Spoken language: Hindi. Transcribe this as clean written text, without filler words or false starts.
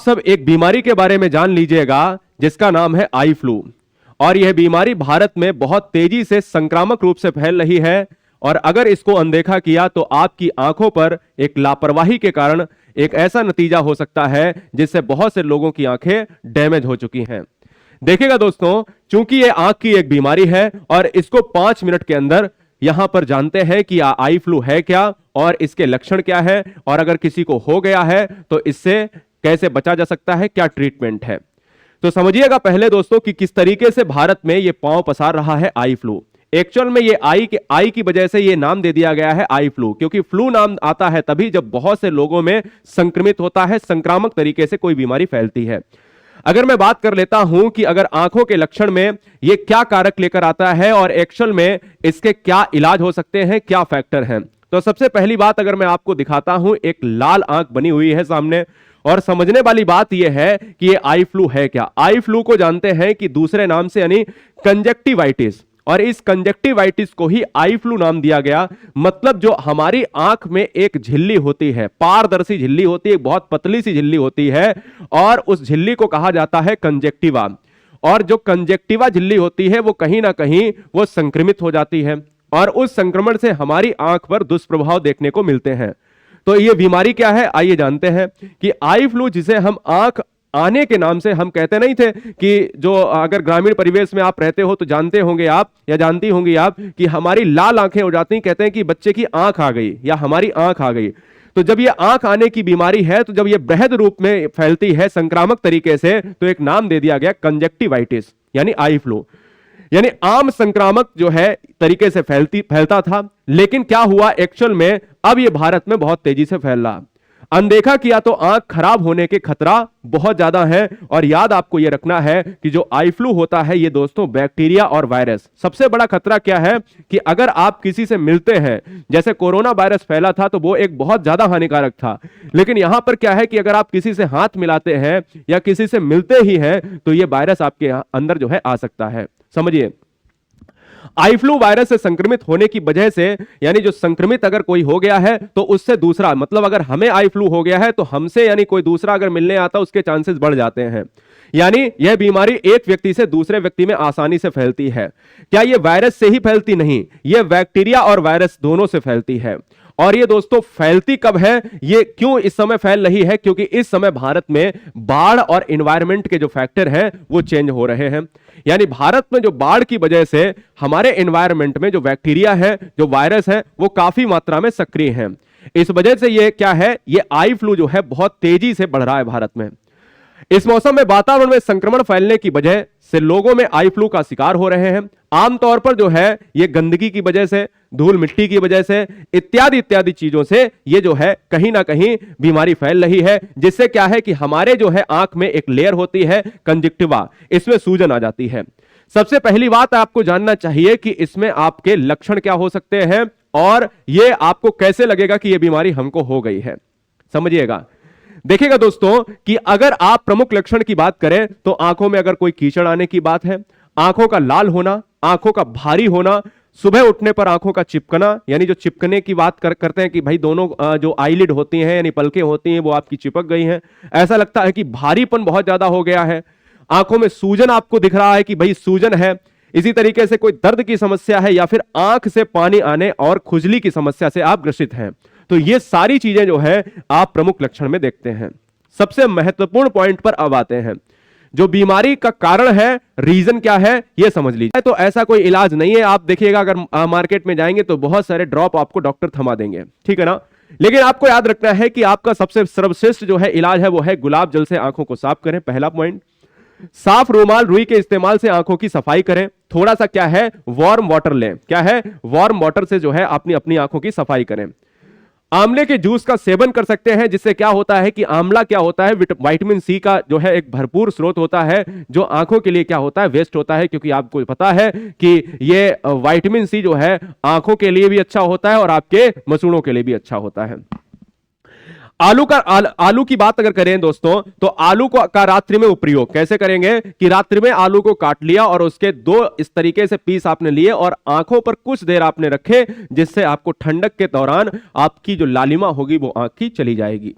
सब एक बीमारी के बारे में जान लीजिएगा जिसका नाम है आई फ्लू। और यह बीमारी भारत में बहुत तेजी से संक्रामक रूप से फैल रही है और अगर इसको अनदेखा किया तो आपकी आंखों पर एक लापरवाही के कारण एक ऐसा नतीजा हो सकता है जिससे बहुत से लोगों की आंखें डैमेज हो चुकी हैं। देखिएगा दोस्तों, चूंकि ये आंख की एक बीमारी है और इसको 5 मिनट के अंदर यहां पर जानते हैं कि आई फ्लू है क्या और इसके लक्षण क्या है और अगर किसी को हो गया है तो इससे कैसे बचा जा सकता है, क्या ट्रीटमेंट है। तो समझिएगा पहले दोस्तों कि किस तरीके से भारत में ये पांव पसार रहा है आई फ्लू। एक्चुअल में ये आई की वजह से ये नाम दे दिया गया है आई फ्लू, क्योंकि फ्लू नाम आता है तभी जब बहुत से लोगों में संक्रमित होता है, संक्रामक तरीके से कोई बीमारी फैलती है। अगर मैं बात कर लेता हूं कि अगर आंखों के लक्षण में ये क्या कारक लेकर आता है और एक्चुअल में इसके क्या इलाज हो सकते हैं, क्या फैक्टर हैं, तो सबसे पहली बात अगर मैं आपको दिखाता हूं, एक लाल आंख बनी हुई है सामने और समझने वाली बात यह है कि ये आई फ्लू है क्या। आई फ्लू को जानते हैं कि दूसरे नाम से यानी कंजक्टिवाइटिस, और इस कंजक्टिवाइटिस को ही आई फ्लू नाम दिया गया। मतलब जो हमारी आंख में एक झिल्ली होती है, पारदर्शी झिल्ली होती है, बहुत पतली सी झिल्ली होती है और उस झिल्ली को कहा जाता है कंजक्टिवा। और जो कंजक्टिवा झिल्ली होती है वो कहीं ना कहीं वो संक्रमित हो जाती है और उस संक्रमण से हमारी आंख पर दुष्प्रभाव देखने को मिलते हैं। तो ये बीमारी क्या है, आइए जानते हैं कि आई फ्लू, जिसे हम आंख आने के नाम से हम कहते नहीं थे कि जो अगर ग्रामीण परिवेश में आप रहते हो तो जानते होंगे आप या जानती होंगी आप कि हमारी लाल आंखें हो जाती, कहते हैं कि बच्चे की आंख आ गई या हमारी आंख आ गई। तो जब ये आंख आने की बीमारी है, तो जब ये बृहद रूप में फैलती है संक्रामक तरीके से, तो एक नाम दे दिया गया कंजक्टिवाइटिस यानी आई फ्लू। यानी आम संक्रामक जो है तरीके से फैलता था, लेकिन क्या हुआ एक्चुअल में, अब ये भारत में बहुत तेजी से फैल रहा। अनदेखा किया तो आंख खराब होने के खतरा बहुत ज्यादा है। और याद आपको यह रखना है कि जो आई फ्लू होता है ये दोस्तों बैक्टीरिया और वायरस। सबसे बड़ा खतरा क्या है कि अगर आप किसी से मिलते हैं, जैसे कोरोना वायरस फैला था तो वो एक बहुत ज्यादा हानिकारक था, लेकिन यहां पर क्या है कि अगर आप किसी से हाथ मिलाते हैं या किसी से मिलते ही हैं तो ये वायरस आपके अंदर जो है आ सकता है। समझिए, आई फ्लू वायरस से संक्रमित होने की वजह से, यानी जो संक्रमित अगर कोई हो गया है तो उससे दूसरा, मतलब अगर हमें आई फ्लू हो गया है तो हमसे यानी कोई दूसरा अगर मिलने आता उसके चांसेस बढ़ जाते हैं। यानी यह बीमारी एक व्यक्ति से दूसरे व्यक्ति में आसानी से फैलती है। क्या यह वायरस से ही फैलती? नहीं, यह बैक्टीरिया और वायरस दोनों से फैलती है। और ये दोस्तों फैलती कब है, ये क्यों इस समय फैल रही है? क्योंकि इस समय भारत में बाढ़ और एनवायरनमेंट के जो फैक्टर हैं वो चेंज हो रहे हैं। यानी भारत में जो बाढ़ की वजह से हमारे एनवायरनमेंट में जो बैक्टीरिया है, जो वायरस है, वो काफी मात्रा में सक्रिय हैं। इस वजह से ये क्या है, ये आई फ्लू जो है बहुत तेजी से बढ़ रहा है भारत में। इस मौसम में वातावरण में संक्रमण फैलने की वजह से लोगों में आई फ्लू का शिकार हो रहे हैं। आमतौर पर जो है ये गंदगी की वजह से, धूल मिट्टी की वजह से, इत्यादि इत्यादि चीजों से ये जो है कहीं ना कहीं बीमारी फैल रही है, जिससे क्या है कि हमारे जो है आंख में एक लेयर होती है कंजक्टिवा, इसमें सूजन आ जाती है। सबसे पहली बात आपको जानना चाहिए कि इसमें आपके लक्षण क्या हो सकते हैं और ये आपको कैसे लगेगा कि ये बीमारी हमको हो गई है। समझिएगा, देखिएगा दोस्तों कि अगर आप प्रमुख लक्षण की बात करें तो आंखों में अगर कोई कीचड़ आने की बात है, आंखों का लाल होना, आंखों का भारी होना, सुबह उठने पर आंखों का चिपकना, यानी जो चिपकने की बात करते हैं कि भाई दोनों जो आईलिड होती हैं यानी पलकें होती हैं वो आपकी चिपक गई हैं, ऐसा लगता है कि भारीपन बहुत ज्यादा हो गया है। आंखों में सूजन आपको दिख रहा है कि भाई सूजन है। इसी तरीके से कोई दर्द की समस्या है या फिर आंख से पानी आने और खुजली की समस्या से आप ग्रसित हैं। तो ये सारी चीजें जो है आप प्रमुख लक्षण में देखते हैं। सबसे महत्वपूर्ण पॉइंट पर अब आते हैं, जो बीमारी का कारण है, रीजन क्या है ये समझ लीजिए। तो ऐसा कोई इलाज नहीं है। आप देखिएगा अगर मार्केट में जाएंगे तो बहुत सारे ड्रॉप आपको डॉक्टर थमा देंगे, ठीक है ना। लेकिन आपको याद रखना है कि आपका सबसे सर्वश्रेष्ठ जो है इलाज है वो है गुलाब जल से आंखों को साफ करें। पहला पॉइंट, साफ रूमाल रुई के इस्तेमाल से आंखों की सफाई करें। थोड़ा सा क्या है, वार्म वाटर लें। क्या है, वार्म वाटर से जो है अपनी आंखों की सफाई करें। आंवले के जूस का सेवन कर सकते हैं, जिससे क्या होता है कि आंवला क्या होता है, विटामिन सी का जो है एक भरपूर स्रोत होता है, जो आंखों के लिए क्या होता है, वेस्ट होता है। क्योंकि आपको पता है कि ये विटामिन सी जो है आंखों के लिए भी अच्छा होता है और आपके मसूड़ों के लिए भी अच्छा होता है। आलू की बात अगर करें दोस्तों, तो आलू का रात्रि में उपयोग कैसे करेंगे कि रात्रि में आलू को काट लिया और उसके 2 इस तरीके से पीस आपने लिए और आंखों पर कुछ देर आपने रखे, जिससे आपको ठंडक के दौरान आपकी जो लालिमा होगी वो आंख की चली जाएगी।